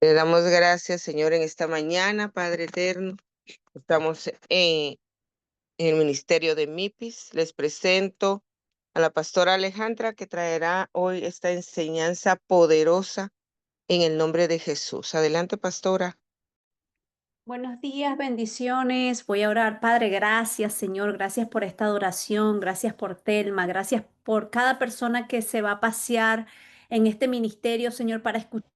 Le damos gracias, Señor, en esta mañana, Padre eterno. Estamos en el ministerio de MIPIS. Les presento a la pastora Alejandra, que traerá hoy esta enseñanza poderosa en el nombre de Jesús. Adelante, pastora. Buenos días, bendiciones. Voy a orar. Padre, gracias, Señor. Gracias por esta adoración. Gracias por Telma. Gracias por cada persona que se va a pasear en este ministerio, Señor, para escuchar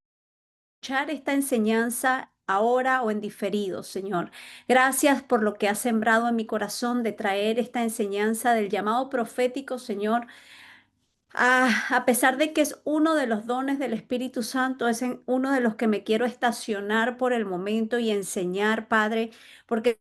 esta enseñanza ahora o en diferido, Señor. Gracias por lo que has sembrado en mi corazón de traer esta enseñanza del llamado profético, Señor. A pesar de que es uno de los dones del Espíritu Santo, es uno de los que me quiero estacionar por el momento y enseñar, Padre, porque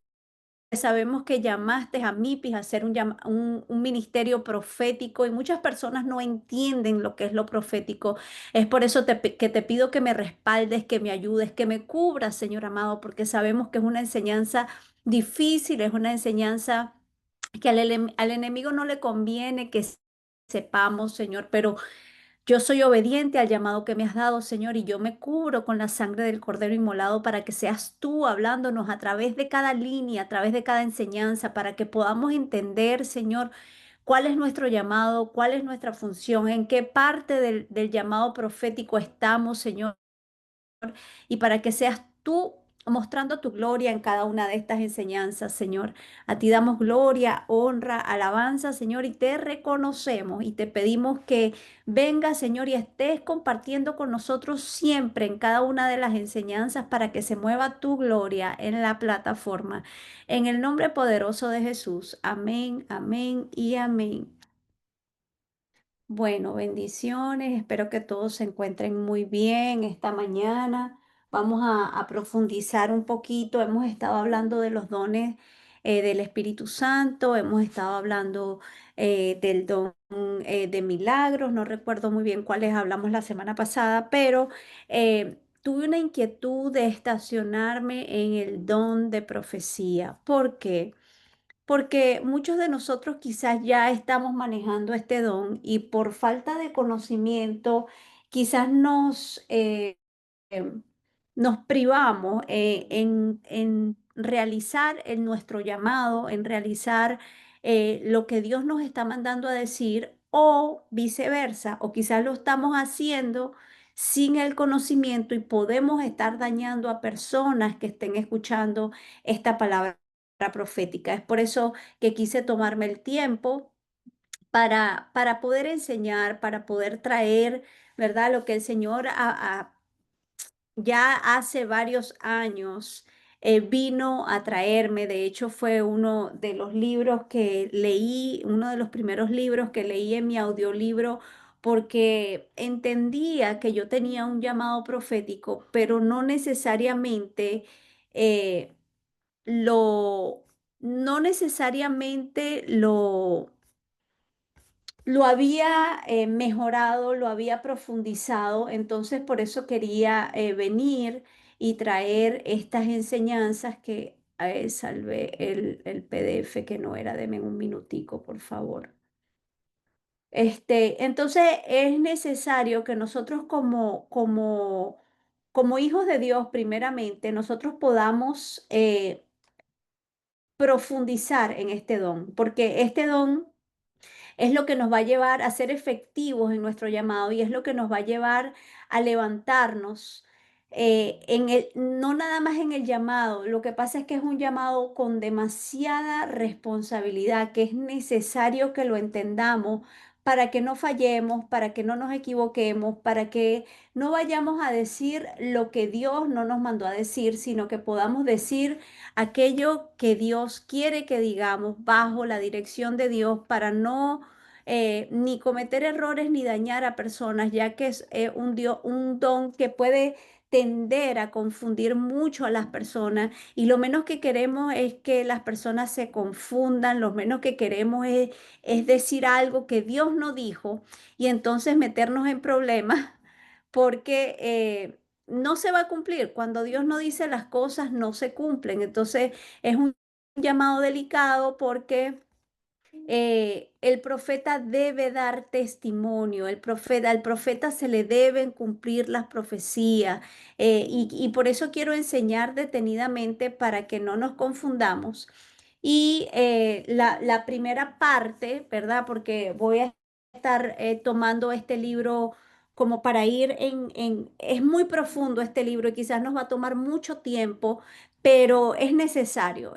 sabemos que llamaste a MIPIS a hacer un ministerio profético y muchas personas no entienden lo que es lo profético. Es por eso que te pido que me respaldes, que me ayudes, que me cubras, Señor amado, porque sabemos que es una enseñanza difícil, es una enseñanza que al enemigo no le conviene que sepamos, Señor, pero yo soy obediente al llamado que me has dado, Señor, y yo me cubro con la sangre del Cordero inmolado para que seas tú hablándonos a través de cada línea, a través de cada enseñanza, para que podamos entender, Señor, cuál es nuestro llamado, cuál es nuestra función, en qué parte del llamado profético estamos, Señor, y para que seas tú mostrando tu gloria en cada una de estas enseñanzas, Señor. A ti damos gloria, honra, alabanza, Señor, y te reconocemos y te pedimos que vengas, Señor, y estés compartiendo con nosotros siempre en cada una de las enseñanzas para que se mueva tu gloria en la plataforma. En el nombre poderoso de Jesús. Amén, amén y amén. Bueno, bendiciones. Espero que todos se encuentren muy bien esta mañana. Vamos a profundizar un poquito. Hemos estado hablando de los dones del Espíritu Santo. Hemos estado hablando del don de milagros. No recuerdo muy bien cuáles hablamos la semana pasada, pero tuve una inquietud de estacionarme en el don de profecía. ¿Por qué? Porque muchos de nosotros quizás ya estamos manejando este don y por falta de conocimiento quizás em, nos privamos en realizar nuestro llamado, en realizar lo que Dios nos está mandando a decir o viceversa, o quizás lo estamos haciendo sin el conocimiento y podemos estar dañando a personas que estén escuchando esta palabra profética. Es por eso que quise tomarme el tiempo para poder enseñar, para poder traer, ¿verdad? Lo que el Señor ya hace varios años vino a traerme. De hecho, fue uno de los libros que leí, uno de los primeros libros que leí en mi audiolibro, porque entendía que yo tenía un llamado profético, pero no necesariamente eh, lo, no necesariamente lo había mejorado, lo había profundizado, entonces por eso quería venir y traer estas enseñanzas que salvé el PDF que no era, deme un minutico, por favor. Entonces es necesario que nosotros como hijos de Dios, primeramente, nosotros podamos profundizar en este don, porque este don es lo que nos va a llevar a ser efectivos en nuestro llamado y es lo que nos va a llevar a levantarnos no nada más en el llamado. Lo que pasa es que es un llamado con demasiada responsabilidad, que es necesario que lo entendamos para que no fallemos, para que no nos equivoquemos, para que no vayamos a decir lo que Dios no nos mandó a decir, sino que podamos decir aquello que Dios quiere que digamos bajo la dirección de Dios para no ni cometer errores ni dañar a personas, ya que es un don que puede tender a confundir mucho a las personas y lo menos que queremos es que las personas se confundan, lo menos que queremos es decir algo que Dios no dijo y entonces meternos en problemas porque no se va a cumplir. Cuando Dios no dice las cosas, no se cumplen. Entonces es un llamado delicado porque El profeta debe dar testimonio, al profeta se le deben cumplir las profecías, y por eso quiero enseñar detenidamente para que no nos confundamos. Y la primera parte, ¿verdad? Porque voy a estar tomando este libro como para ir es muy profundo este libro y quizás nos va a tomar mucho tiempo, pero es necesario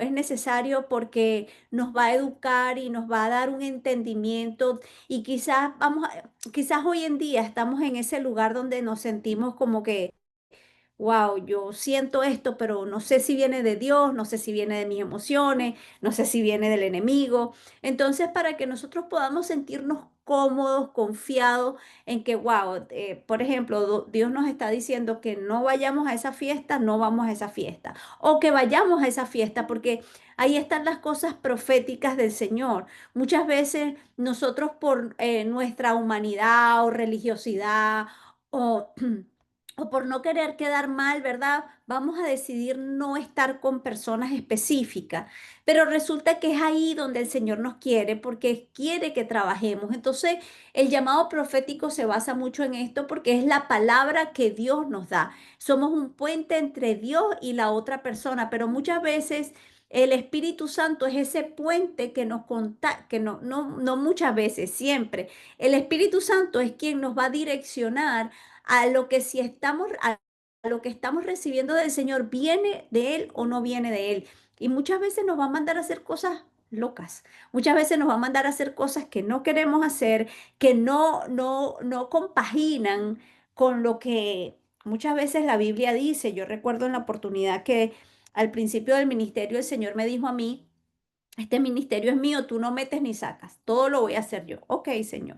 porque nos va a educar y nos va a dar un entendimiento y quizás hoy en día estamos en ese lugar donde nos sentimos como que wow, yo siento esto, pero no sé si viene de Dios, no sé si viene de mis emociones, no sé si viene del enemigo. Entonces, para que nosotros podamos sentirnos cómodos, confiados en que, wow, por ejemplo, Dios nos está diciendo que no vayamos a esa fiesta, no vamos a esa fiesta, o que vayamos a esa fiesta, porque ahí están las cosas proféticas del Señor. Muchas veces nosotros por nuestra humanidad o religiosidad o o por no querer quedar mal, ¿verdad? Vamos a decidir no estar con personas específicas, pero resulta que es ahí donde el Señor nos quiere porque quiere que trabajemos. Entonces, el llamado profético se basa mucho en esto porque es la palabra que Dios nos da. Somos un puente entre Dios y la otra persona, pero muchas veces el Espíritu Santo es ese puente que nos contacta, que no muchas veces, siempre. El Espíritu Santo es quien nos va a direccionar a lo que si estamos, a lo que estamos recibiendo del Señor, ¿viene de Él o no viene de Él? Y muchas veces nos va a mandar a hacer cosas locas. Muchas veces nos va a mandar a hacer cosas que no queremos hacer, que no compaginan con lo que muchas veces la Biblia dice. Yo recuerdo en la oportunidad que al principio del ministerio el Señor me dijo a mí, este ministerio es mío, tú no metes ni sacas, todo lo voy a hacer yo. Ok, Señor.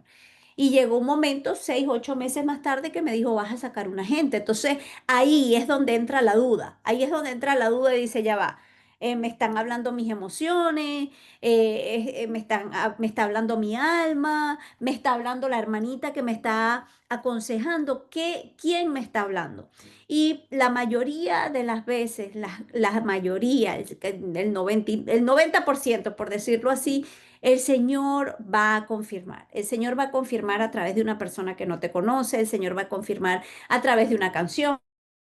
Y llegó un momento, 6, 8 meses más tarde, que me dijo, vas a sacar una gente. Entonces, ahí es donde entra la duda. Ahí es donde entra la duda y dice, ya va, me están hablando mis emociones, me está hablando mi alma, me está hablando la hermanita que me está aconsejando. ¿Quién me está hablando? Y la mayoría de las veces, la mayoría, el 90%, por decirlo así, el Señor va a confirmar. El Señor va a confirmar a través de una persona que no te conoce, el Señor va a confirmar a través de una canción,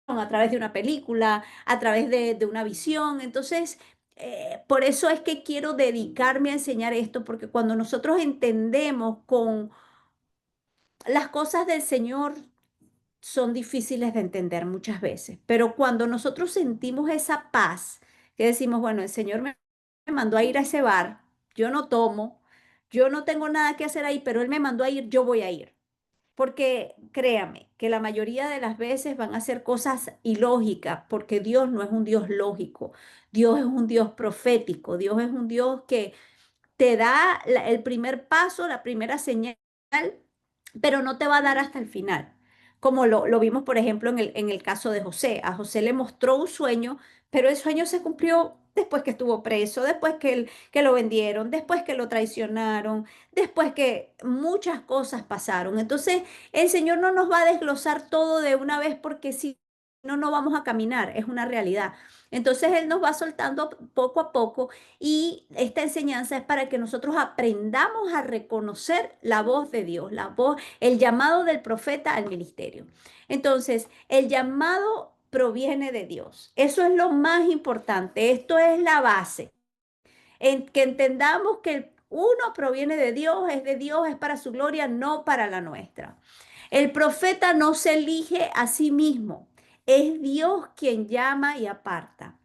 a través de una película, a través de una visión. Entonces, por eso es que quiero dedicarme a enseñar esto, porque cuando nosotros entendemos con las cosas del Señor, son difíciles de entender muchas veces, pero cuando nosotros sentimos esa paz, que decimos, bueno, el Señor me mandó a ir a ese bar, yo no tomo, yo no tengo nada que hacer ahí, pero Él me mandó a ir, yo voy a ir. Porque créame que la mayoría de las veces van a ser cosas ilógicas, porque Dios no es un Dios lógico, Dios es un Dios profético, Dios es un Dios que te da el primer paso, la primera señal, pero no te va a dar hasta el final. Como lo vimos, por ejemplo, en el caso de José. A José le mostró un sueño, pero el sueño se cumplió después que estuvo preso, después que lo vendieron, después que lo traicionaron, después que muchas cosas pasaron. Entonces, el Señor no nos va a desglosar todo de una vez porque si no, no vamos a caminar, es una realidad. Entonces, Él nos va soltando poco a poco y esta enseñanza es para que nosotros aprendamos a reconocer la voz de Dios, la voz, el llamado del profeta al ministerio. Entonces, el llamado proviene de Dios. Eso es lo más importante. Esto es la base. En que entendamos que el uno proviene de Dios, es para su gloria, no para la nuestra. El profeta no se elige a sí mismo. Es Dios quien llama y aparta.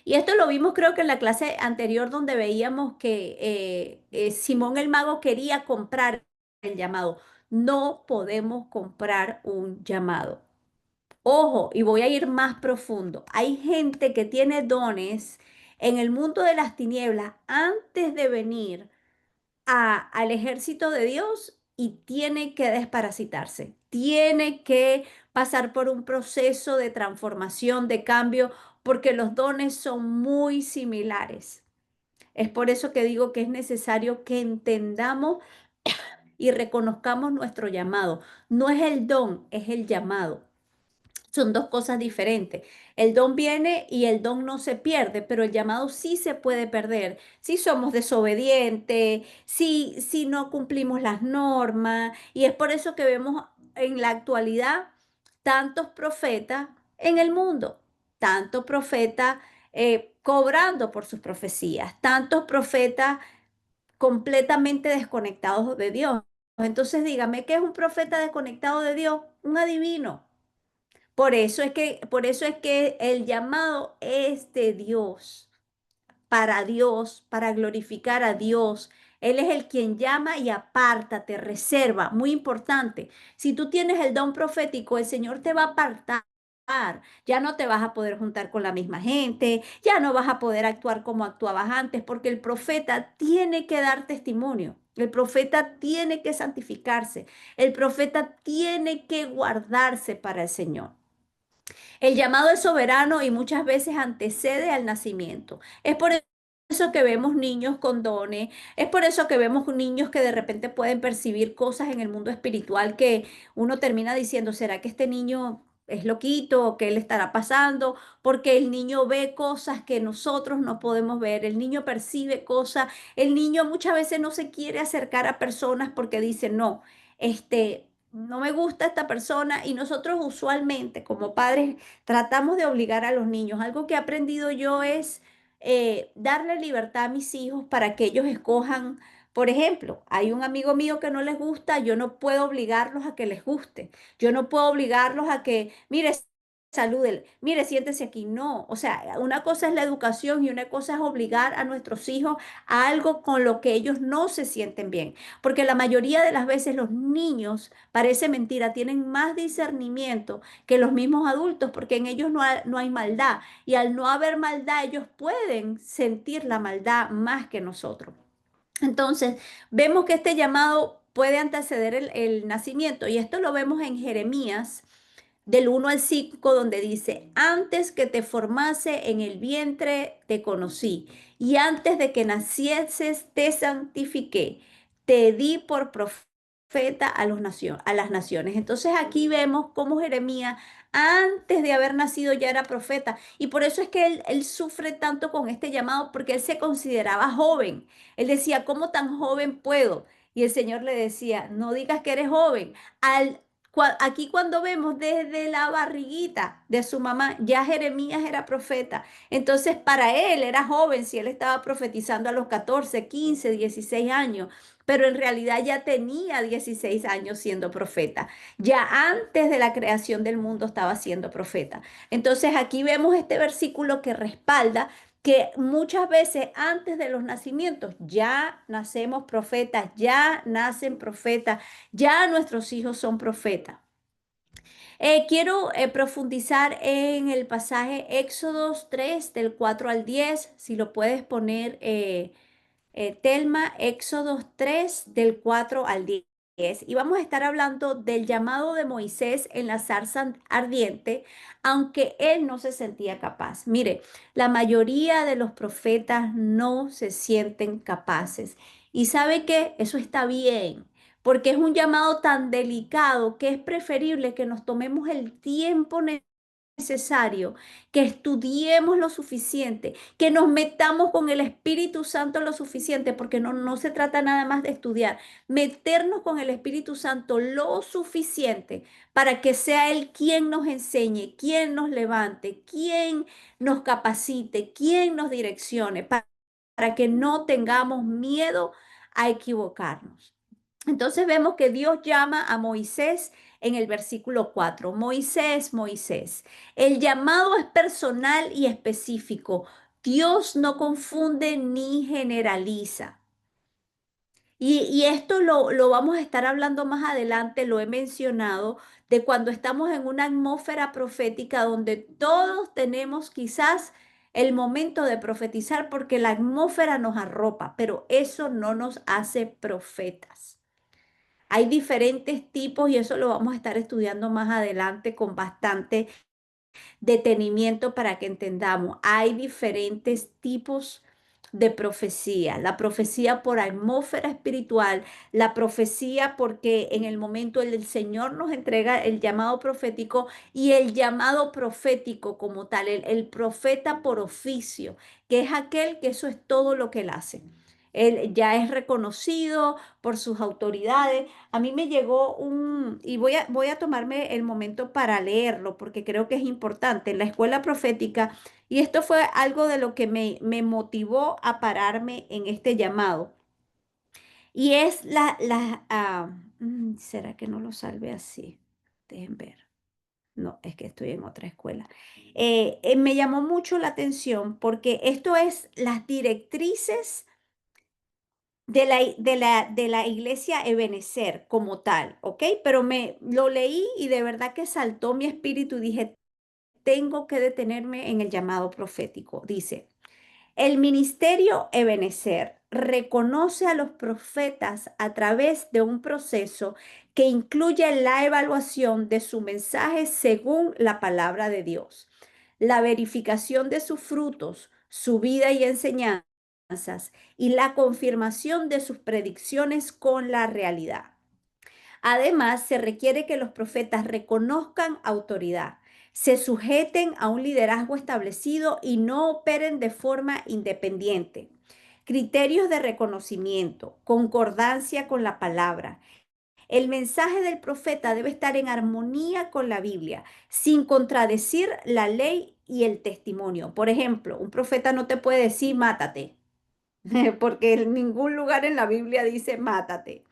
Y esto lo vimos creo que en la clase anterior donde veíamos que Simón el mago quería comprar el llamado. No podemos comprar un llamado. Ojo, y voy a ir más profundo. Hay gente que tiene dones en el mundo de las tinieblas antes de venir al ejército de Dios y tiene que desparasitarse, tiene que pasar por un proceso de transformación, de cambio, porque los dones son muy similares. Es por eso que digo que es necesario que entendamos y reconozcamos nuestro llamado. No es el don, es el llamado. Son dos cosas diferentes. El don viene y el don no se pierde, pero el llamado sí se puede perder. Si somos desobedientes, si no cumplimos las normas. Y es por eso que vemos en la actualidad tantos profetas en el mundo, tantos profetas cobrando por sus profecías, tantos profetas completamente desconectados de Dios. Entonces dígame, ¿qué es un profeta desconectado de Dios? Un adivino. Por eso es que el llamado es de Dios, para glorificar a Dios. Él es el quien llama y aparta, te reserva. Muy importante. Si tú tienes el don profético, el Señor te va a apartar. Ya no te vas a poder juntar con la misma gente, ya no vas a poder actuar como actuabas antes, porque el profeta tiene que dar testimonio. El profeta tiene que santificarse. El profeta tiene que guardarse para el Señor. El llamado es soberano y muchas veces antecede al nacimiento. Es por eso que vemos niños con dones, es por eso que vemos niños que de repente pueden percibir cosas en el mundo espiritual que uno termina diciendo, ¿será que este niño es loquito o qué le estará pasando? Porque el niño ve cosas que nosotros no podemos ver, el niño percibe cosas, el niño muchas veces no se quiere acercar a personas porque dice, no, no me gusta esta persona y nosotros usualmente como padres tratamos de obligar a los niños. Algo que he aprendido yo es darle libertad a mis hijos para que ellos escojan. Por ejemplo, hay un amigo mío que no les gusta, yo no puedo obligarlos a que les guste. Yo no puedo obligarlos a que, mire, salúdele, mire, siéntese aquí. No, o sea, una cosa es la educación y una cosa es obligar a nuestros hijos a algo con lo que ellos no se sienten bien. Porque la mayoría de las veces los niños, parece mentira, tienen más discernimiento que los mismos adultos, porque en ellos no hay maldad. Y al no haber maldad, ellos pueden sentir la maldad más que nosotros. Entonces, vemos que este llamado puede anteceder el nacimiento. Y esto lo vemos en Jeremías del 1 al 5 donde dice, antes que te formase en el vientre te conocí, y antes de que nacieses te santifiqué, te di por profeta a las naciones. Entonces aquí vemos cómo Jeremías, antes de haber nacido, ya era profeta, y por eso es que él sufre tanto con este llamado, porque él se consideraba joven. Él decía, ¿cómo tan joven puedo? Y el Señor le decía, no digas que eres joven. Aquí cuando vemos desde la barriguita de su mamá, ya Jeremías era profeta. Entonces para él era joven si él estaba profetizando a los 14, 15, 16 años, pero en realidad ya tenía 16 años siendo profeta. Ya antes de la creación del mundo estaba siendo profeta. Entonces aquí vemos este versículo que respalda que muchas veces antes de los nacimientos ya nacemos profetas, ya nacen profetas, ya nuestros hijos son profetas. Quiero profundizar en el pasaje Éxodos 3 del 4 al 10, si lo puedes poner, Telma, Éxodos 3 del 4 al 10. Y vamos a estar hablando del llamado de Moisés en la zarza ardiente, aunque él no se sentía capaz. Mire, la mayoría de los profetas no se sienten capaces. Y sabe que eso está bien, porque es un llamado tan delicado que es preferible que nos tomemos el tiempo necesario, que estudiemos lo suficiente, que nos metamos con el Espíritu Santo lo suficiente, porque no se trata nada más de estudiar, meternos con el Espíritu Santo lo suficiente para que sea Él quien nos enseñe, quien nos levante, quien nos capacite, quien nos direccione, para que no tengamos miedo a equivocarnos. Entonces vemos que Dios llama a Moisés en el versículo 4. Moisés, Moisés. El llamado es personal y específico. Dios no confunde ni generaliza. Y esto lo vamos a estar hablando más adelante, lo he mencionado, de cuando estamos en una atmósfera profética donde todos tenemos quizás el momento de profetizar porque la atmósfera nos arropa, pero eso no nos hace profetas. Hay diferentes tipos y eso lo vamos a estar estudiando más adelante con bastante detenimiento para que entendamos. Hay diferentes tipos de profecía, la profecía por atmósfera espiritual, la profecía porque en el momento el Señor nos entrega el llamado profético y el llamado profético como tal, el profeta por oficio, que es aquel que eso es todo lo que él hace. Él ya es reconocido por sus autoridades. A mí me llegó y voy a tomarme el momento para leerlo porque creo que es importante. En la escuela profética, y esto fue algo de lo que me motivó a pararme en este llamado. Y es ¿será que no lo salve así? Dejen ver. No, es que estoy en otra escuela. Me llamó mucho la atención porque esto es las directrices de la iglesia Ebenezer como tal, ¿ok? Pero me lo leí y de verdad que saltó mi espíritu y dije, tengo que detenerme en el llamado profético. Dice, el ministerio Ebenezer reconoce a los profetas a través de un proceso que incluye la evaluación de su mensaje según la palabra de Dios, la verificación de sus frutos, su vida y enseñanzas y la confirmación de sus predicciones con la realidad. Además, se requiere que los profetas reconozcan autoridad, se sujeten a un liderazgo establecido y no operen de forma independiente. Criterios de reconocimiento, concordancia con la palabra. El mensaje del profeta debe estar en armonía con la Biblia, sin contradecir la ley y el testimonio. Por ejemplo, un profeta no te puede decir mátate. Porque en ningún lugar en la Biblia dice mátate.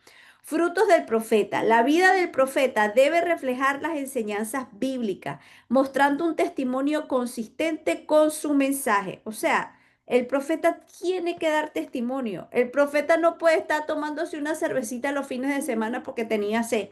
Frutos del profeta. La vida del profeta debe reflejar las enseñanzas bíblicas, mostrando un testimonio consistente con su mensaje. O sea, el profeta tiene que dar testimonio. El profeta no puede estar tomándose una cervecita los fines de semana porque tenía sed.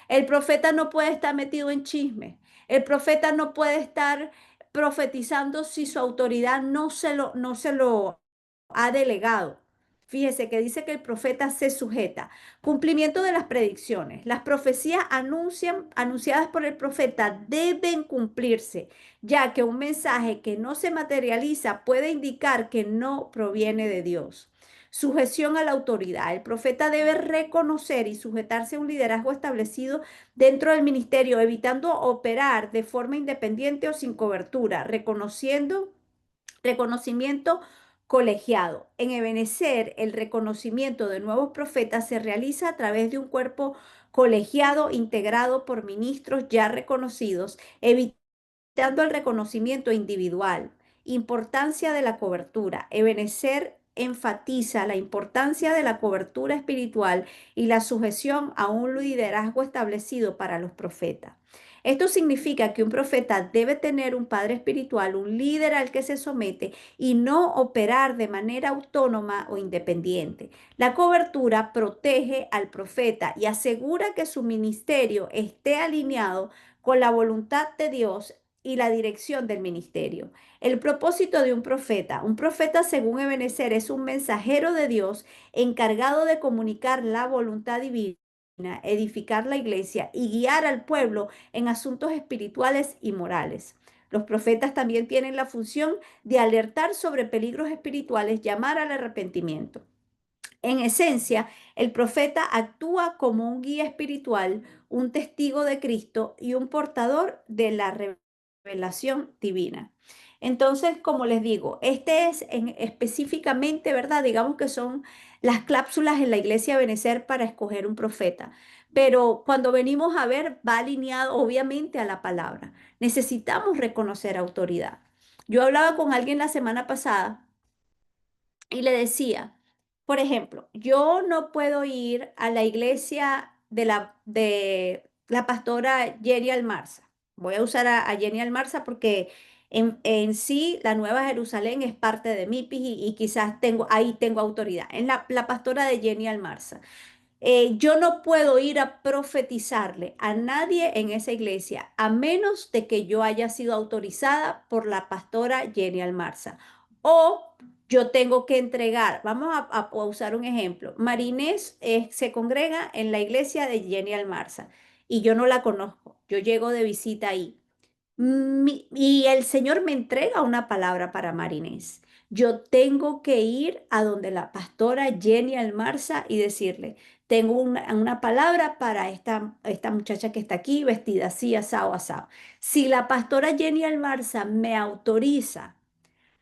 El profeta no puede estar metido en chisme. El profeta no puede estar profetizando si su autoridad no se lo ha delegado. Fíjese que dice que el profeta se sujeta. Cumplimiento de las predicciones. Las profecías anunciadas por el profeta deben cumplirse, ya que un mensaje que no se materializa puede indicar que no proviene de Dios. Sujeción a la autoridad. El profeta debe reconocer y sujetarse a un liderazgo establecido dentro del ministerio, evitando operar de forma independiente o sin cobertura, reconocimiento colegiado. En Ebenecer, el reconocimiento de nuevos profetas se realiza a través de un cuerpo colegiado integrado por ministros ya reconocidos, evitando el reconocimiento individual. Importancia de la cobertura. Ebenecer enfatiza la importancia de la cobertura espiritual y la sujeción a un liderazgo establecido para los profetas. Esto significa que un profeta debe tener un padre espiritual, un líder al que se somete y no operar de manera autónoma o independiente. La cobertura protege al profeta y asegura que su ministerio esté alineado con la voluntad de Dios y la dirección del ministerio. El propósito de un profeta según Ebenezer es un mensajero de Dios encargado de comunicar la voluntad divina, edificar la iglesia y guiar al pueblo en asuntos espirituales y morales. Los profetas también tienen la función de alertar sobre peligros espirituales, llamar al arrepentimiento. En esencia, el profeta actúa como un guía espiritual, un testigo de Cristo y un portador de la revelación divina. Entonces, como les digo, este es específicamente, ¿verdad? Digamos que son las cláusulas en la iglesia Benecer para escoger un profeta. Pero cuando venimos a ver, va alineado obviamente a la palabra. Necesitamos reconocer autoridad. Yo hablaba con alguien la semana pasada y le decía, por ejemplo, yo no puedo ir a la iglesia de la pastora Jenny Almarza. Voy a usar a Jenny Almarza porque en sí la Nueva Jerusalén es parte de MIPIS y quizás ahí tengo autoridad. En la pastora de Jenny Almarza. Yo no puedo ir a profetizarle a nadie en esa iglesia a menos de que yo haya sido autorizada por la pastora Jenny Almarza. O yo tengo que entregar, vamos a usar un ejemplo. Marinés se congrega en la iglesia de Jenny Almarza y yo no la conozco. Yo llego de visita ahí. Y el Señor me entrega una palabra para Marinés. Yo tengo que ir a donde la pastora Jenny Almarza y decirle, tengo una palabra para esta muchacha que está aquí vestida así, asado, asado. Si la pastora Jenny Almarza me autoriza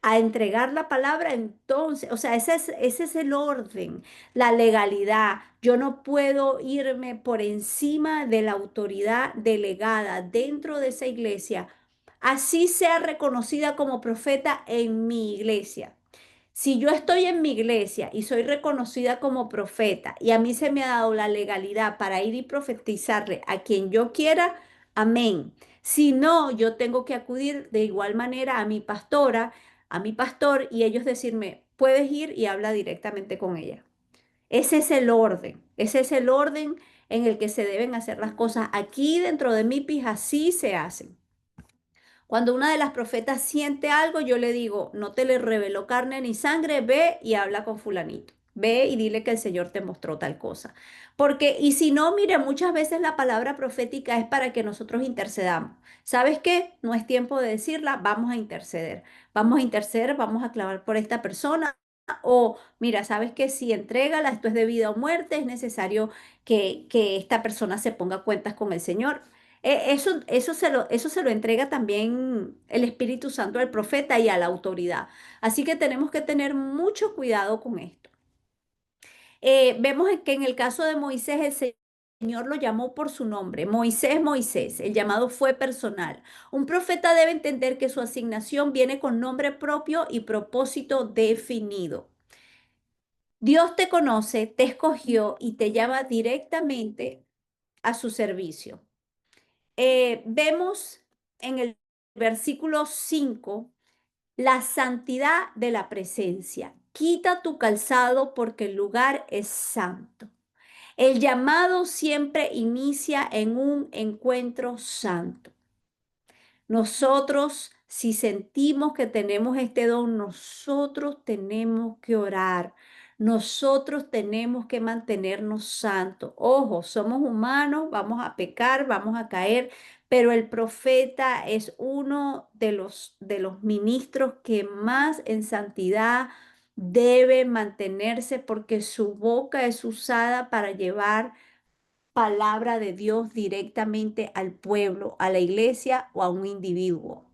a entregar la palabra, entonces, o sea, ese es el orden, la legalidad. Yo no puedo irme por encima de la autoridad delegada dentro de esa iglesia, así sea reconocida como profeta en mi iglesia. Si yo estoy en mi iglesia y soy reconocida como profeta y a mí se me ha dado la legalidad para ir y profetizarle a quien yo quiera, amén. Si no, yo tengo que acudir de igual manera a mi pastora, a mi pastor y ellos decirme, puedes ir y habla directamente con ella. Ese es el orden en el que se deben hacer las cosas. Aquí dentro de MIPIS así se hacen. Cuando una de las profetas siente algo, yo le digo, no te le reveló carne ni sangre, ve y habla con fulanito. Ve y dile que el Señor te mostró tal cosa. Porque, y si no, mire, muchas veces la palabra profética es para que nosotros intercedamos. ¿Sabes qué? No es tiempo de decirla, vamos a interceder. Vamos a interceder, vamos a clavar por esta persona. O, mira, ¿sabes qué? Si entrégala, esto es de vida o muerte, es necesario que esta persona se ponga a cuentas con el Señor. Eso se lo entrega también el Espíritu Santo al profeta y a la autoridad. Así que tenemos que tener mucho cuidado con esto. Vemos que en el caso de Moisés, Señor lo llamó por su nombre. Moisés, Moisés. El llamado fue personal. Un profeta debe entender que su asignación viene con nombre propio y propósito definido. Dios te conoce, te escogió y te llama directamente a su servicio. Vemos en el versículo 5 la santidad de la presencia. Quita tu calzado porque el lugar es santo. El llamado siempre inicia en un encuentro santo. Nosotros, si sentimos que tenemos este don, nosotros tenemos que orar. Nosotros tenemos que mantenernos santos. Ojo, somos humanos, vamos a pecar, vamos a caer, pero el profeta es uno de los ministros que más en santidad debe mantenerse porque su boca es usada para llevar palabra de Dios directamente al pueblo, a la iglesia o a un individuo.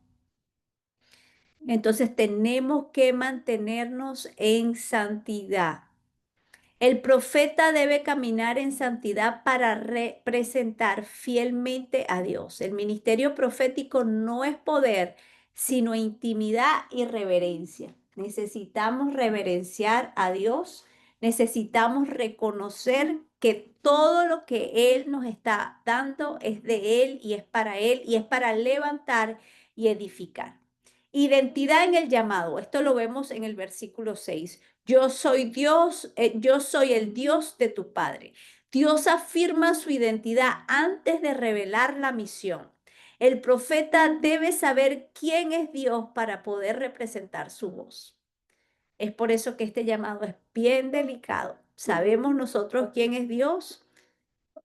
Entonces tenemos que mantenernos en santidad. El profeta debe caminar en santidad para representar fielmente a Dios. El ministerio profético no es poder, sino intimidad y reverencia. Necesitamos reverenciar a Dios, necesitamos reconocer que todo lo que Él nos está dando es de Él y es para Él y es para levantar y edificar. Identidad en el llamado. Esto lo vemos en el versículo 6. Yo soy Dios, yo soy el Dios de tu Padre. Dios afirma su identidad antes de revelar la misión. El profeta debe saber quién es Dios para poder representar su voz. Es por eso que este llamado es bien delicado. ¿Sabemos nosotros quién es Dios?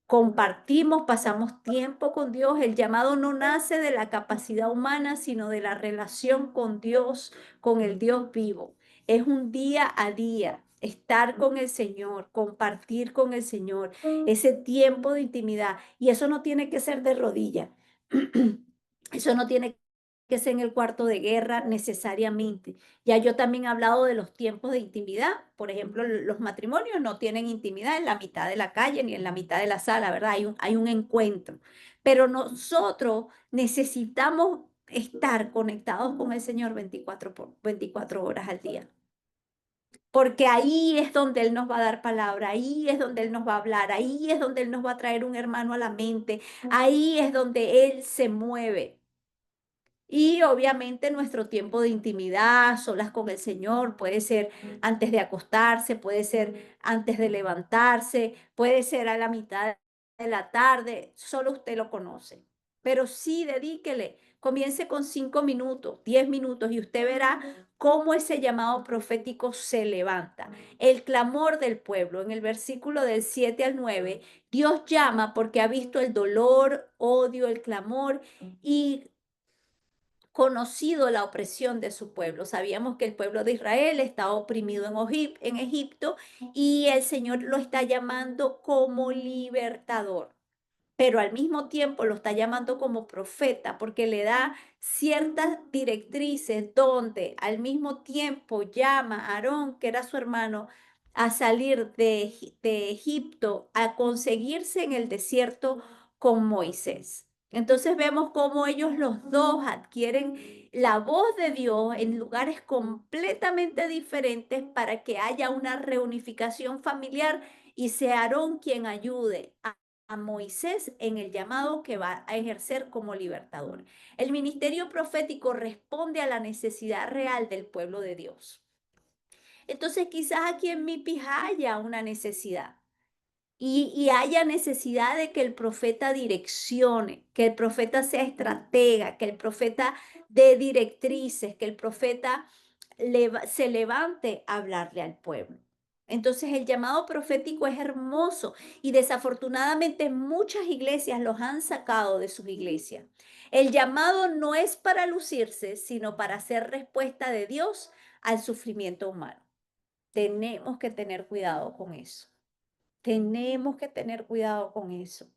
Compartimos, pasamos tiempo con Dios. El llamado no nace de la capacidad humana, sino de la relación con Dios, con el Dios vivo. Es un día a día, estar con el Señor, compartir con el Señor, ese tiempo de intimidad. Y eso no tiene que ser de rodillas. Eso no tiene que ser en el cuarto de guerra necesariamente. Ya yo también he hablado de los tiempos de intimidad. Por ejemplo, los matrimonios no tienen intimidad en la mitad de la calle ni en la mitad de la sala, ¿verdad? Hay un encuentro. Pero nosotros necesitamos estar conectados con el Señor 24 horas al día. Porque ahí es donde Él nos va a dar palabra, ahí es donde Él nos va a hablar, ahí es donde Él nos va a traer un hermano a la mente, ahí es donde Él se mueve. Y obviamente nuestro tiempo de intimidad, solas con el Señor, puede ser antes de acostarse, puede ser antes de levantarse, puede ser a la mitad de la tarde, solo usted lo conoce. Pero sí, dedíquele, comience con 5 minutos, 10 minutos y usted verá cómo ese llamado profético se levanta. El clamor del pueblo, en el versículo del 7 al 9, Dios llama porque ha visto el dolor, odio, el clamor y conocido la opresión de su pueblo. Sabíamos que el pueblo de Israel estaba oprimido en Egipto y el Señor lo está llamando como libertador, pero al mismo tiempo lo está llamando como profeta porque le da ciertas directrices donde al mismo tiempo llama a Aarón, que era su hermano, a salir de Egipto, a conseguirse en el desierto con Moisés. Entonces vemos cómo ellos los dos adquieren la voz de Dios en lugares completamente diferentes para que haya una reunificación familiar y sea Aarón quien ayude a Moisés en el llamado que va a ejercer como libertador. El ministerio profético responde a la necesidad real del pueblo de Dios. Entonces quizás aquí en Mipis haya una necesidad y haya necesidad de que el profeta direccione, que el profeta sea estratega, que el profeta dé directrices, que el profeta se levante a hablarle al pueblo. Entonces el llamado profético es hermoso y desafortunadamente muchas iglesias los han sacado de sus iglesias. El llamado no es para lucirse, sino para hacer respuesta de Dios al sufrimiento humano. Tenemos que tener cuidado con eso. Tenemos que tener cuidado con eso.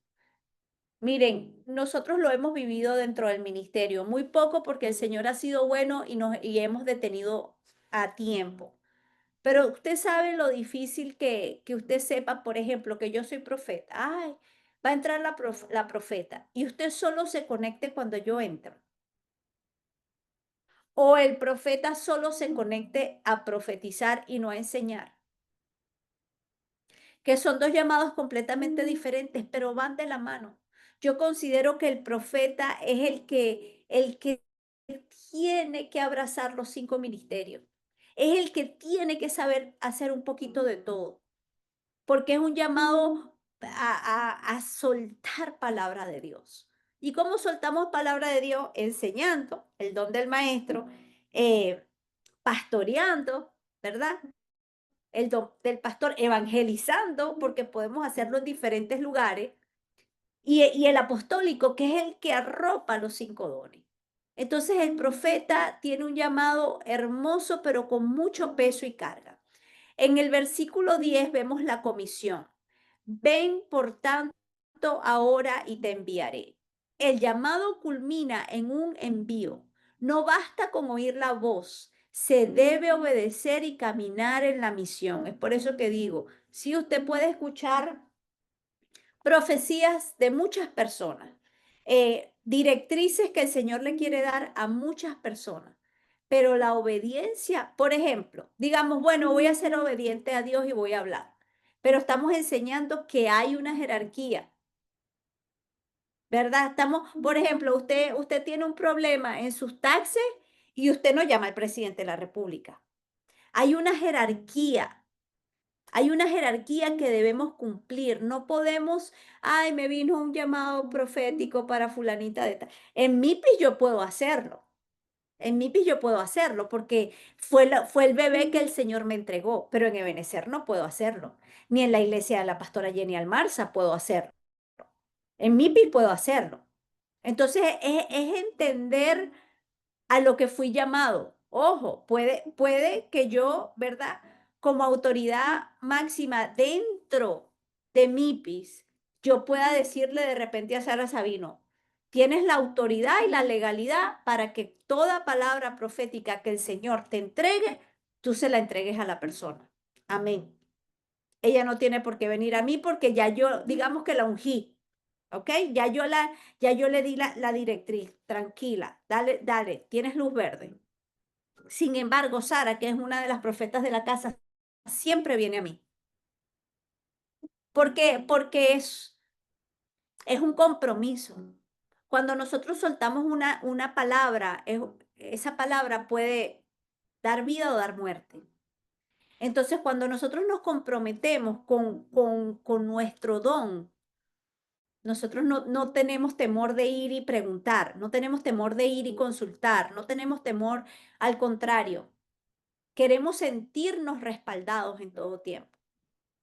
Miren, nosotros lo hemos vivido dentro del ministerio, muy poco porque el Señor ha sido bueno y hemos detenido a tiempo. Pero usted sabe lo difícil que usted sepa, por ejemplo, que yo soy profeta. Ay, va a entrar la profeta y usted solo se conecte cuando yo entro. O el profeta solo se conecte a profetizar y no a enseñar, que son dos llamados completamente diferentes, pero van de la mano. Yo considero que el profeta es el que tiene que abrazar los 5 ministerios. Es el que tiene que saber hacer un poquito de todo, porque es un llamado a soltar palabra de Dios. ¿Y cómo soltamos palabra de Dios? Enseñando el don del maestro, eh, pastoreando, ¿verdad? El don del pastor, evangelizando, porque podemos hacerlo en diferentes lugares, y el apostólico, que es el que arropa los 5 dones. Entonces el profeta tiene un llamado hermoso, pero con mucho peso y carga. En el versículo 10 vemos la comisión. Ven, por tanto, ahora y te enviaré. El llamado culmina en un envío. No basta con oír la voz, se debe obedecer y caminar en la misión. Es por eso que digo, si usted puede escuchar profecías de muchas personas, directrices que el Señor le quiere dar a muchas personas, pero la obediencia, por ejemplo, digamos, bueno, voy a ser obediente a Dios y voy a hablar, pero estamos enseñando que hay una jerarquía, ¿verdad? Estamos, por ejemplo, usted tiene un problema en sus taxes y usted no llama al presidente de la República. Hay una jerarquía. Hay una jerarquía que debemos cumplir. No podemos, ay, me vino un llamado profético para fulanita de tal. En MIPIS yo puedo hacerlo. En MIPIS yo puedo hacerlo porque fue el bebé que el Señor me entregó, pero en Ebenecer no puedo hacerlo. Ni en la iglesia de la pastora Jenny Almarza puedo hacerlo. En MIPIS puedo hacerlo. Entonces es entender a lo que fui llamado. Ojo, puede que yo, ¿verdad? Como autoridad máxima dentro de MIPIS, yo pueda decirle de repente a Sara Sabino, tienes la autoridad y la legalidad para que toda palabra profética que el Señor te entregue, tú se la entregues a la persona. Amén. Ella no tiene por qué venir a mí porque ya yo, digamos que la ungí. ¿Ok? Ya yo le di la directriz, tranquila, dale, dale, tienes luz verde. Sin embargo, Sara, que es una de las profetas de la casa, siempre viene a mí. ¿Por qué? Porque es un compromiso. Cuando nosotros soltamos una palabra, esa palabra puede dar vida o dar muerte. Entonces, cuando nosotros nos comprometemos con nuestro don, nosotros no tenemos temor de ir y preguntar, no tenemos temor de ir y consultar, no tenemos temor, al contrario, queremos sentirnos respaldados en todo tiempo,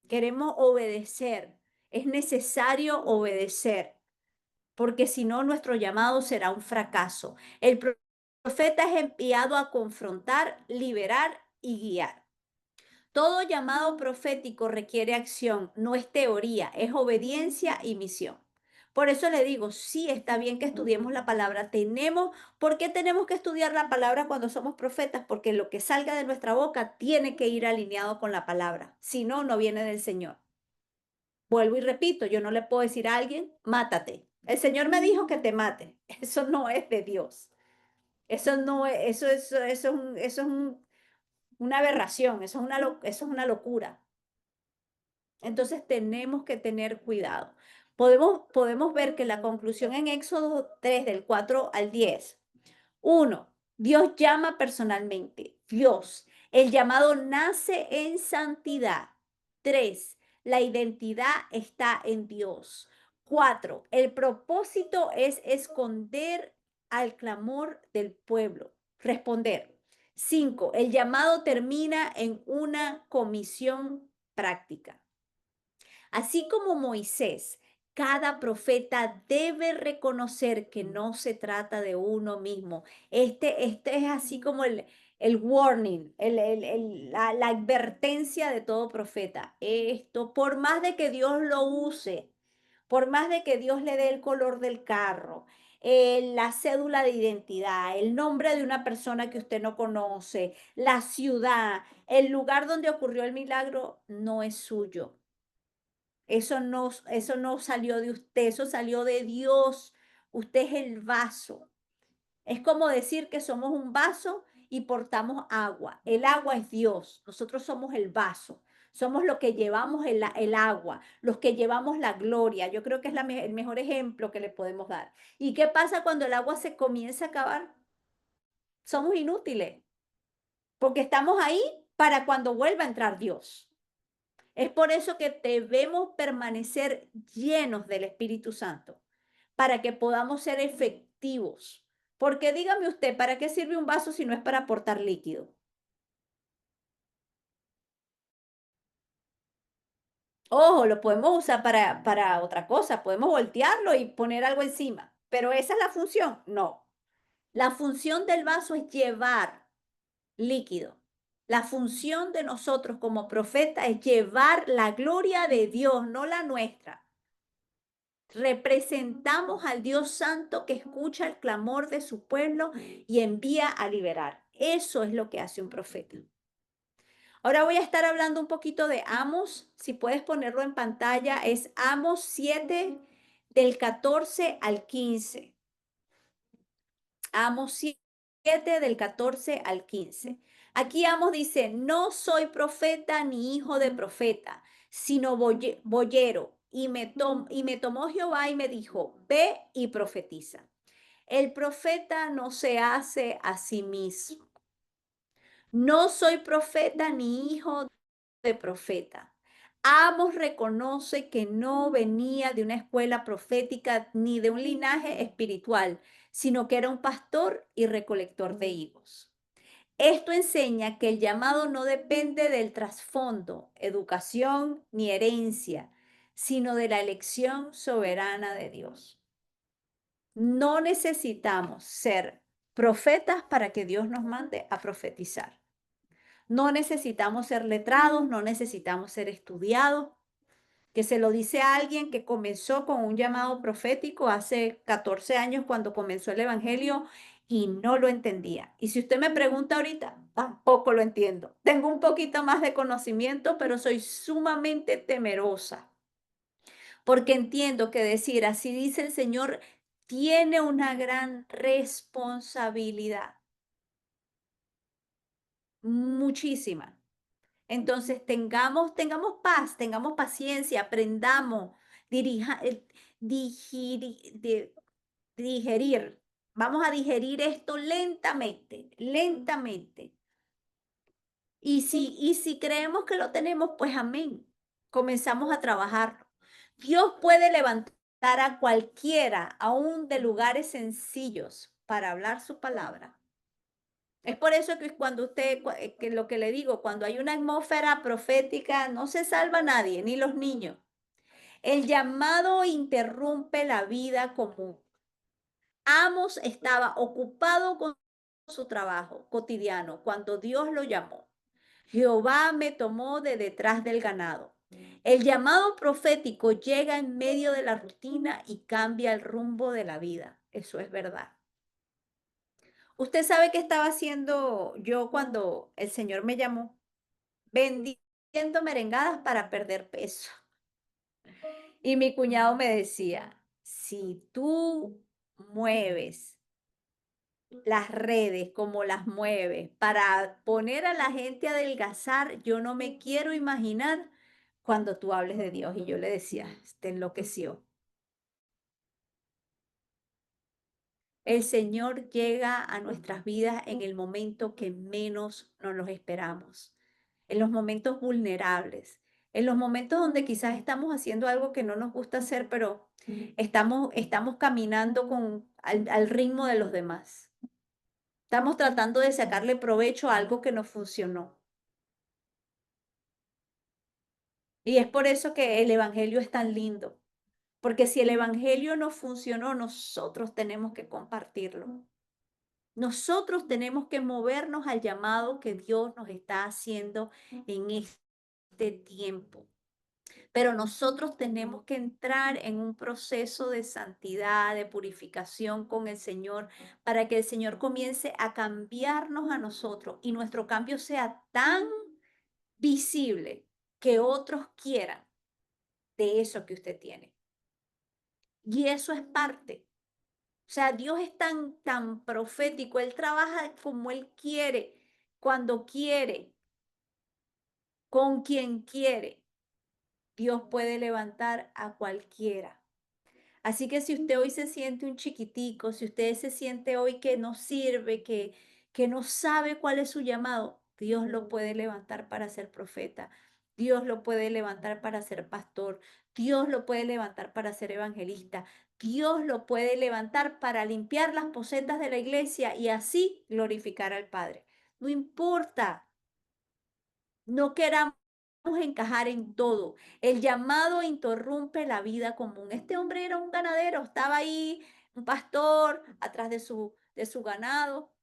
queremos obedecer, es necesario obedecer, porque si no, nuestro llamado será un fracaso. El profeta es enviado a confrontar, liberar y guiar. Todo llamado profético requiere acción, no es teoría, es obediencia y misión. Por eso le digo, sí está bien que estudiemos la palabra. ¿Por qué tenemos que estudiar la palabra cuando somos profetas? Porque lo que salga de nuestra boca tiene que ir alineado con la palabra. Si no, no viene del Señor. Vuelvo y repito, yo no le puedo decir a alguien, mátate. El Señor me dijo que te mate. Eso no es de Dios. Eso no es, eso es una aberración, eso es una locura. Entonces tenemos que tener cuidado. Podemos ver que la conclusión en Éxodo 3, del 4 al 10. Uno, Dios llama personalmente. Dios, el llamado nace en santidad. Tres, la identidad está en Dios. Cuatro, el propósito es esconder al clamor del pueblo. Responder. Cinco, el llamado termina en una comisión práctica. Así como Moisés, cada profeta debe reconocer que no se trata de uno mismo. Este es así como el warning, la advertencia de todo profeta. Esto, por más de que Dios lo use, por más de que Dios le dé el color del carro, la cédula de identidad, el nombre de una persona que usted no conoce, la ciudad, el lugar donde ocurrió el milagro, no es suyo. Eso no salió de usted, eso salió de Dios. Usted es el vaso. Es como decir que somos un vaso y portamos agua. El agua es Dios. Nosotros somos el vaso. Somos los que llevamos el agua, los que llevamos la gloria. Yo creo que es el mejor ejemplo que le podemos dar. ¿Y qué pasa cuando el agua se comienza a acabar? Somos inútiles, porque estamos ahí para cuando vuelva a entrar Dios. Es por eso que debemos permanecer llenos del Espíritu Santo, para que podamos ser efectivos. Porque dígame usted, ¿para qué sirve un vaso si no es para aportar líquido? Ojo, lo podemos usar para otra cosa, podemos voltearlo y poner algo encima, pero esa es la función. No, la función del vaso es llevar líquido. La función de nosotros como profeta es llevar la gloria de Dios, no la nuestra. Representamos al Dios Santo que escucha el clamor de su pueblo y envía a liberar. Eso es lo que hace un profeta. Ahora voy a estar hablando un poquito de Amos. Si puedes ponerlo en pantalla, es Amos 7 del 14 al 15. Amos 7 del 14 al 15. Aquí Amos dice, no soy profeta ni hijo de profeta, sino boyero. Y me tomó Jehová y me dijo, ve y profetiza. El profeta no se hace a sí mismo. No soy profeta ni hijo de profeta. Amos reconoce que no venía de una escuela profética ni de un linaje espiritual, sino que era un pastor y recolector de higos. Esto enseña que el llamado no depende del trasfondo, educación ni herencia, sino de la elección soberana de Dios. No necesitamos ser profetas para que Dios nos mande a profetizar. No necesitamos ser letrados, no necesitamos ser estudiados, que se lo dice a alguien que comenzó con un llamado profético hace 14 años cuando comenzó el Evangelio y no lo entendía. Y si usted me pregunta ahorita, tampoco lo entiendo. Tengo un poquito más de conocimiento, pero soy sumamente temerosa, porque entiendo que decir así dice el Señor tiene una gran responsabilidad, muchísima. Entonces, tengamos paz, tengamos paciencia, aprendamos, dirija, digerir. Vamos a digerir esto lentamente, lentamente. Y si creemos que lo tenemos, pues amén. Comenzamos a trabajar. Dios puede levantar a cualquiera, aún de lugares sencillos, para hablar su palabra. Es por eso que cuando que lo que le digo, cuando hay una atmósfera profética, no se salva nadie, ni los niños. El llamado interrumpe la vida común. Amos estaba ocupado con su trabajo cotidiano, cuando Dios lo llamó, Jehová me tomó de detrás del ganado. El llamado profético llega en medio de la rutina y cambia el rumbo de la vida. Eso es verdad. ¿Usted sabe qué estaba haciendo yo cuando el Señor me llamó? Vendiendo merengadas para perder peso. Y mi cuñado me decía, si tú mueves las redes como las mueves para poner a la gente a adelgazar, yo no me quiero imaginar cuando tú hables de Dios. Y yo le decía, te enloqueció. El Señor llega a nuestras vidas en el momento que menos nos los esperamos, en los momentos vulnerables, en los momentos donde quizás estamos haciendo algo que no nos gusta hacer, pero estamos caminando al ritmo de los demás. Estamos tratando de sacarle provecho a algo que no funcionó. Y es por eso que el Evangelio es tan lindo, porque si el Evangelio no funcionó, nosotros tenemos que compartirlo. Nosotros tenemos que movernos al llamado que Dios nos está haciendo en este tiempo. Pero nosotros tenemos que entrar en un proceso de santidad, de purificación con el Señor, para que el Señor comience a cambiarnos a nosotros y nuestro cambio sea tan visible que otros quieran de eso que usted tiene. Y eso es parte. O sea, Dios es tan profético, Él trabaja como Él quiere, cuando quiere, con quien quiere. Dios puede levantar a cualquiera. Así que si usted hoy se siente un chiquitico, si usted se siente hoy que no sirve, que no sabe cuál es su llamado, Dios lo puede levantar para ser profeta. Dios lo puede levantar para ser pastor. Dios lo puede levantar para ser evangelista. Dios lo puede levantar para limpiar las posetas de la iglesia y así glorificar al Padre. No importa, no queramos encajar en todo. El llamado interrumpe la vida común. Este hombre era un ganadero, estaba ahí, un pastor, atrás de su ganado.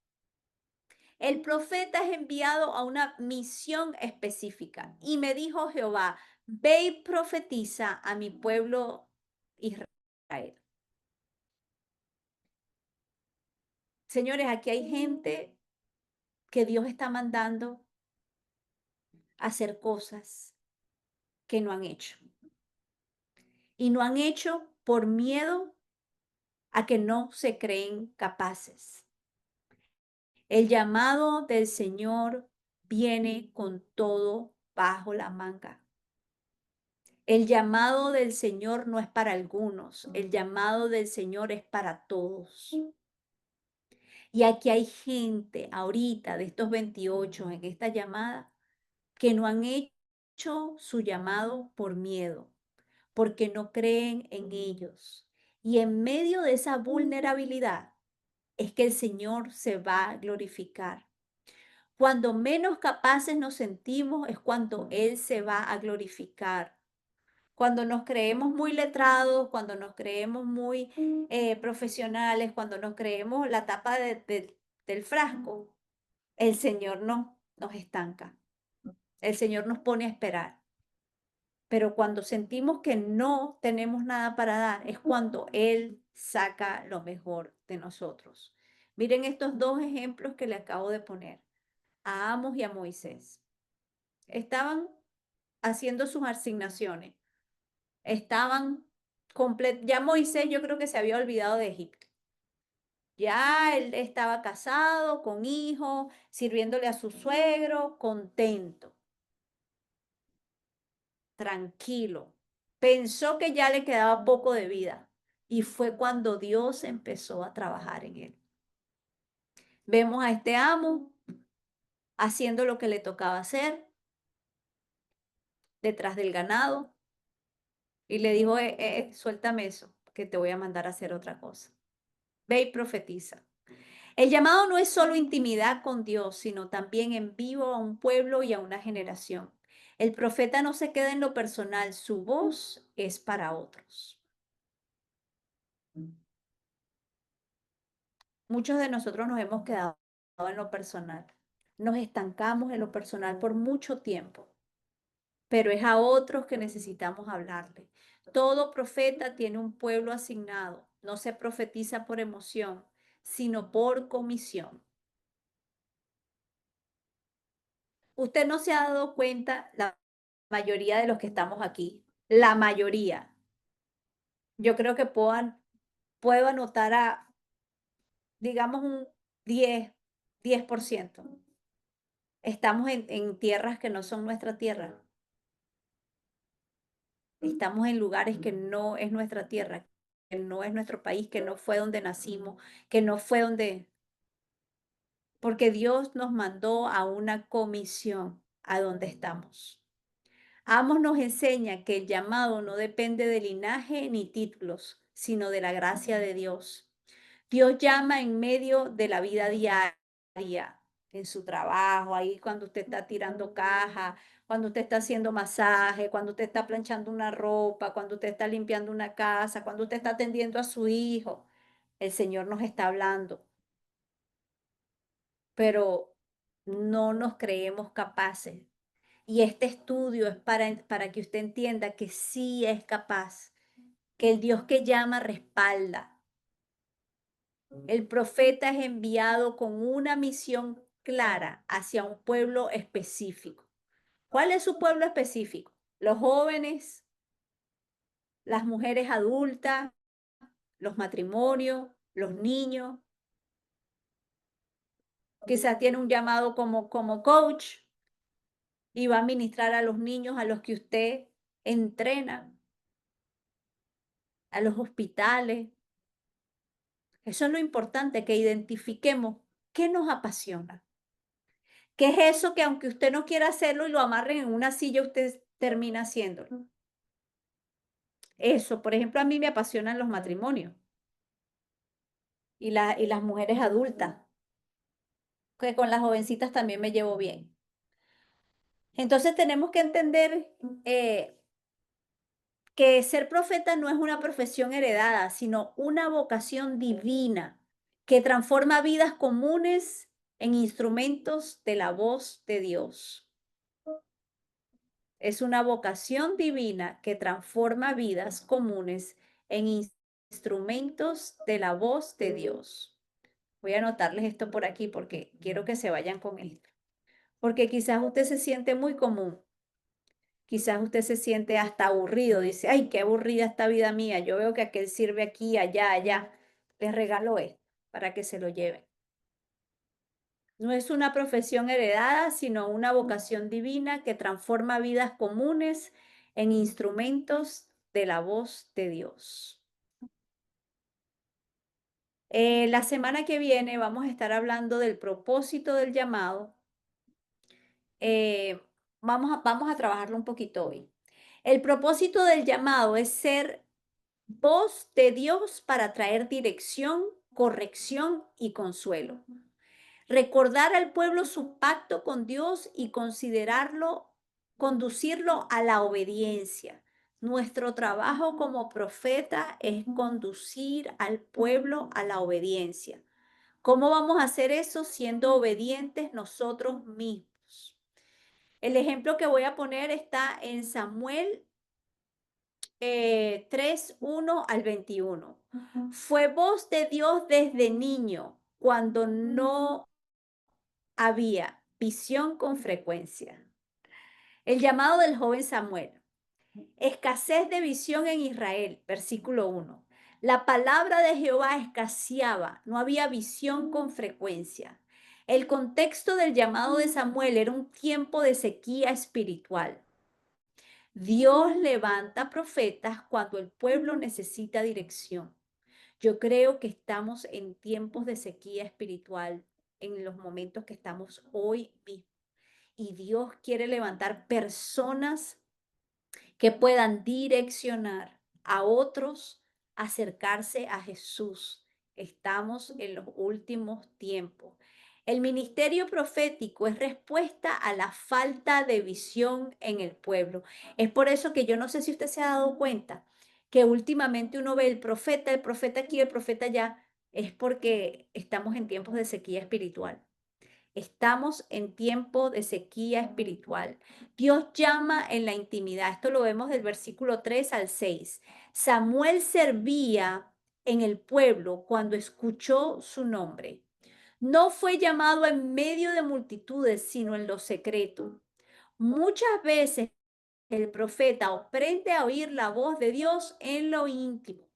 El profeta es enviado a una misión específica. Y me dijo Jehová, ve y profetiza a mi pueblo Israel. Señores, aquí hay gente que Dios está mandando a hacer cosas que no han hecho. Y no han hecho por miedo a que no se creen capaces. El llamado del Señor viene con todo bajo la manga. El llamado del Señor no es para algunos, el llamado del Señor es para todos. Y aquí hay gente ahorita de estos 28 en esta llamada que no han hecho su llamado por miedo, porque no creen en ellos. Y en medio de esa vulnerabilidad es que el Señor se va a glorificar. Cuando menos capaces nos sentimos es cuando Él se va a glorificar. Cuando nos creemos muy letrados, cuando nos creemos muy profesionales, cuando nos creemos la tapa del frasco, el Señor no nos estanca. El Señor nos pone a esperar. Pero cuando sentimos que no tenemos nada para dar, es cuando Él saca lo mejor de nosotros. Miren estos dos ejemplos que le acabo de poner, a Amos y a Moisés. Estaban haciendo sus asignaciones, estaban ya Moisés yo creo que se había olvidado de Egipto. Ya él estaba casado, con hijos, sirviéndole a su suegro, contento, tranquilo. Pensó que ya le quedaba poco de vida y fue cuando Dios empezó a trabajar en él. Vemos a este amo haciendo lo que le tocaba hacer detrás del ganado y le dijo, suéltame eso, que te voy a mandar a hacer otra cosa. Ve y profetiza. El llamado no es solo intimidad con Dios, sino también en vivo a un pueblo y a una generación. El profeta no se queda en lo personal, su voz es para otros. Muchos de nosotros nos hemos quedado en lo personal. Nos estancamos en lo personal por mucho tiempo, pero es a otros que necesitamos hablarle. Todo profeta tiene un pueblo asignado. No se profetiza por emoción, sino por comisión. Usted no se ha dado cuenta, la mayoría de los que estamos aquí, la mayoría, yo creo que puedo anotar a, digamos, un 10%. Estamos en tierras que no son nuestra tierra. Estamos en lugares que no es nuestra tierra, que no es nuestro país, que no fue donde nacimos, que no fue donde, porque Dios nos mandó a una comisión a donde estamos. Amos nos enseña que el llamado no depende de linaje ni títulos, sino de la gracia de Dios. Dios llama en medio de la vida diaria, en su trabajo, ahí cuando usted está tirando caja, cuando usted está haciendo masaje, cuando usted está planchando una ropa, cuando usted está limpiando una casa, cuando usted está atendiendo a su hijo. El Señor nos está hablando, pero no nos creemos capaces. Y este estudio es para que usted entienda que sí es capaz, que el Dios que llama respalda. El profeta es enviado con una misión clara hacia un pueblo específico. ¿Cuál es su pueblo específico? Los jóvenes, las mujeres adultas, los matrimonios, los niños. Quizás tiene un llamado como coach y va a ministrar a los niños a los que usted entrena, a los hospitales. Eso es lo importante, que identifiquemos qué nos apasiona. ¿Qué es eso que aunque usted no quiera hacerlo y lo amarren en una silla, usted termina haciéndolo? Eso, por ejemplo, a mí me apasionan los matrimonios y las mujeres adultas, que con las jovencitas también me llevo bien. Entonces tenemos que entender que ser profeta no es una profesión heredada, sino una vocación divina que transforma vidas comunes en instrumentos de la voz de Dios. Es una vocación divina que transforma vidas comunes en instrumentos de la voz de Dios. Voy a anotarles esto por aquí porque quiero que se vayan con esto. Porque quizás usted se siente muy común, quizás usted se siente hasta aburrido, dice, ay, qué aburrida esta vida mía, yo veo que aquel sirve aquí, allá, allá. Les regalo esto para que se lo lleven. No es una profesión heredada, sino una vocación divina que transforma vidas comunes en instrumentos de la voz de Dios. La semana que viene vamos a estar hablando del propósito del llamado. Vamos a trabajarlo un poquito hoy. El propósito del llamado es ser voz de Dios para traer dirección, corrección y consuelo. Recordar al pueblo su pacto con Dios y conducirlo a la obediencia. Nuestro trabajo como profeta es conducir al pueblo a la obediencia. ¿Cómo vamos a hacer eso? Siendo obedientes nosotros mismos. El ejemplo que voy a poner está en Samuel 3, 1 al 21. Fue voz de Dios desde niño, cuando no había visión con frecuencia. El llamado del joven Samuel. Escasez de visión en Israel, versículo 1. La palabra de Jehová escaseaba, no había visión con frecuencia. El contexto del llamado de Samuel era un tiempo de sequía espiritual. Dios levanta profetas cuando el pueblo necesita dirección. Yo creo que estamos en tiempos de sequía espiritual, en los momentos que estamos hoy mismo. Y Dios quiere levantar personas que puedan direccionar a otros a acercarse a Jesús. Estamos en los últimos tiempos. El ministerio profético es respuesta a la falta de visión en el pueblo. Es por eso que yo no sé si usted se ha dado cuenta que últimamente uno ve el profeta aquí, el profeta allá, es porque estamos en tiempos de sequía espiritual. Estamos en tiempo de sequía espiritual. Dios llama en la intimidad. Esto lo vemos del versículo 3 al 6. Samuel servía en el pueblo cuando escuchó su nombre. No fue llamado en medio de multitudes, sino en lo secreto. Muchas veces el profeta aprende a oír la voz de Dios en lo íntimo.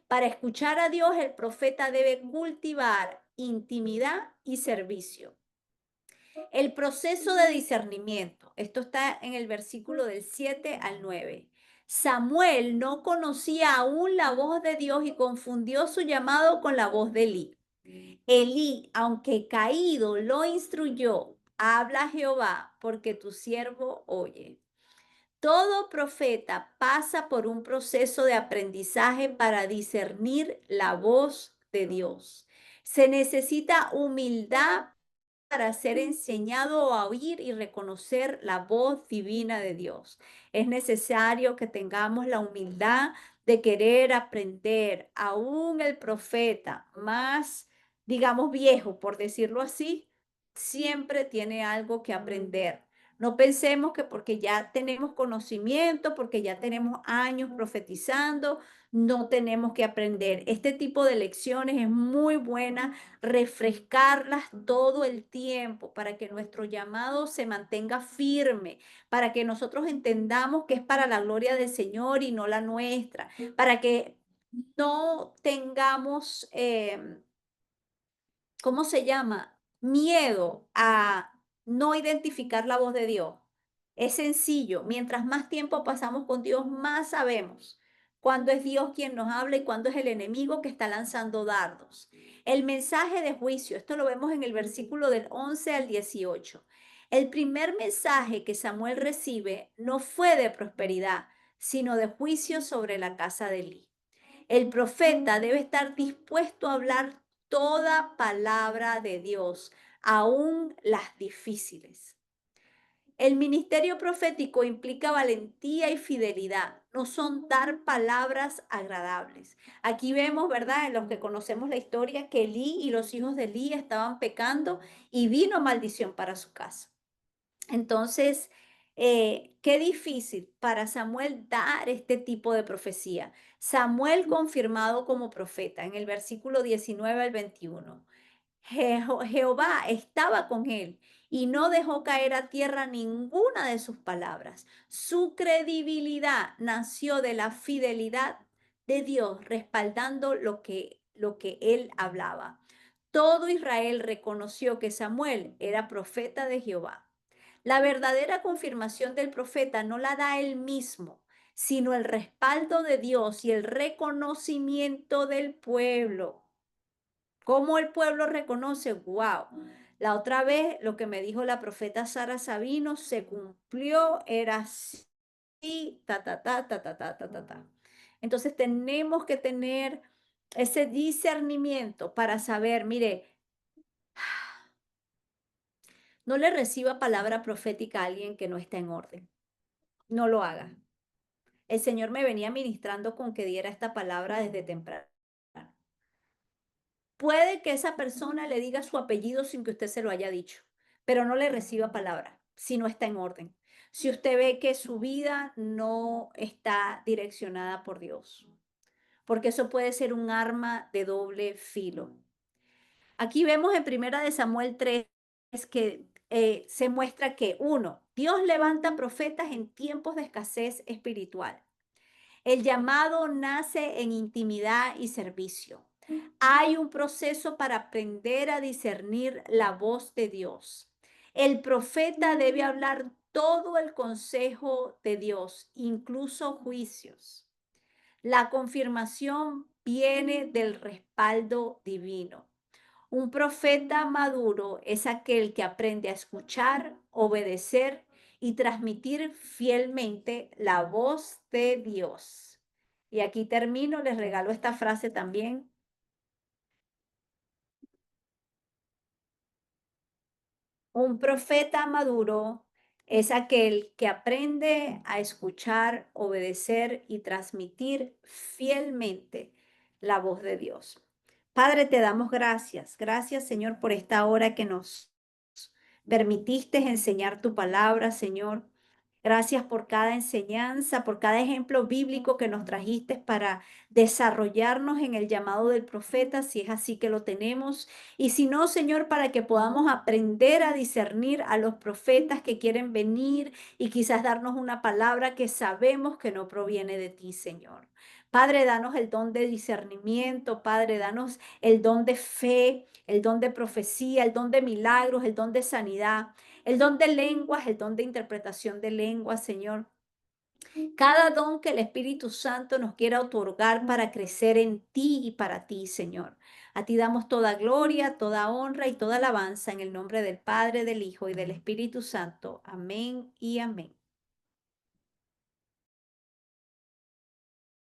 Para escuchar a Dios, el profeta debe cultivar intimidad y servicio. El proceso de discernimiento. Esto está en el versículo del 7 al 9. Samuel no conocía aún la voz de Dios y confundió su llamado con la voz de Elí. Elí, aunque caído, lo instruyó. Habla Jehová, porque tu siervo oye. Todo profeta pasa por un proceso de aprendizaje para discernir la voz de Dios. Se necesita humildad para ser enseñado a oír y reconocer la voz divina de Dios. Es necesario que tengamos la humildad de querer aprender. Aún el profeta más, digamos, viejo, por decirlo así, siempre tiene algo que aprender. No pensemos que porque ya tenemos conocimiento, porque ya tenemos años profetizando, no tenemos que aprender. Este tipo de lecciones es muy buena refrescarlas todo el tiempo para que nuestro llamado se mantenga firme, para que nosotros entendamos que es para la gloria del Señor y no la nuestra, para que no tengamos ¿cómo se llama? Miedo a no identificar la voz de Dios. Es sencillo, mientras más tiempo pasamos con Dios, más sabemos cuándo es Dios quien nos habla y cuándo es el enemigo que está lanzando dardos. El mensaje de juicio, esto lo vemos en el versículo del 11 al 18. El primer mensaje que Samuel recibe no fue de prosperidad, sino de juicio sobre la casa de Elí. El profeta debe estar dispuesto a hablar toda palabra de Dios, aún las difíciles. El ministerio profético implica valentía y fidelidad, no son dar palabras agradables. Aquí vemos, ¿verdad? En los que conocemos la historia, que Elí y los hijos de Elí estaban pecando y vino maldición para su casa. Entonces, qué difícil para Samuel dar este tipo de profecía. Samuel confirmado como profeta en el versículo 19 al 21. Jehová estaba con él y no dejó caer a tierra ninguna de sus palabras. Su credibilidad nació de la fidelidad de Dios, respaldando lo que él hablaba. Todo Israel reconoció que Samuel era profeta de Jehová. La verdadera confirmación del profeta no la da él mismo, sino el respaldo de Dios y el reconocimiento del pueblo. ¿Cómo el pueblo reconoce? ¡Wow! La otra vez lo que me dijo la profeta Sara Sabino se cumplió, era así, ta, ta, ta, ta, ta, ta, ta, ta, ta. Entonces tenemos que tener ese discernimiento para saber, mire, no le reciba palabra profética a alguien que no está en orden. No lo haga. El Señor me venía ministrando con que diera esta palabra desde temprano. Puede que esa persona le diga su apellido sin que usted se lo haya dicho, pero no le reciba palabra si no está en orden. Si usted ve que su vida no está direccionada por Dios, porque eso puede ser un arma de doble filo. Aquí vemos en Primera de Samuel 3 que se muestra que, uno, Dios levanta profetas en tiempos de escasez espiritual. El llamado nace en intimidad y servicio. Hay un proceso para aprender a discernir la voz de Dios. El profeta debe hablar todo el consejo de Dios, incluso juicios. La confirmación viene del respaldo divino. Un profeta maduro es aquel que aprende a escuchar, obedecer y transmitir fielmente la voz de Dios. Y aquí termino, les regalo esta frase también. Un profeta maduro es aquel que aprende a escuchar, obedecer y transmitir fielmente la voz de Dios. Padre, te damos gracias. Gracias, Señor, por esta hora que nos permitiste enseñar tu palabra, Señor. Gracias por cada enseñanza, por cada ejemplo bíblico que nos trajiste para desarrollarnos en el llamado del profeta, si es así que lo tenemos. Y si no, Señor, para que podamos aprender a discernir a los profetas que quieren venir y quizás darnos una palabra que sabemos que no proviene de ti, Señor. Padre, danos el don de discernimiento, Padre, danos el don de fe, el don de profecía, el don de milagros, el don de sanidad. El don de lenguas, el don de interpretación de lenguas, Señor. Cada don que el Espíritu Santo nos quiera otorgar para crecer en ti y para ti, Señor. A ti damos toda gloria, toda honra y toda alabanza en el nombre del Padre, del Hijo y del Espíritu Santo. Amén y amén.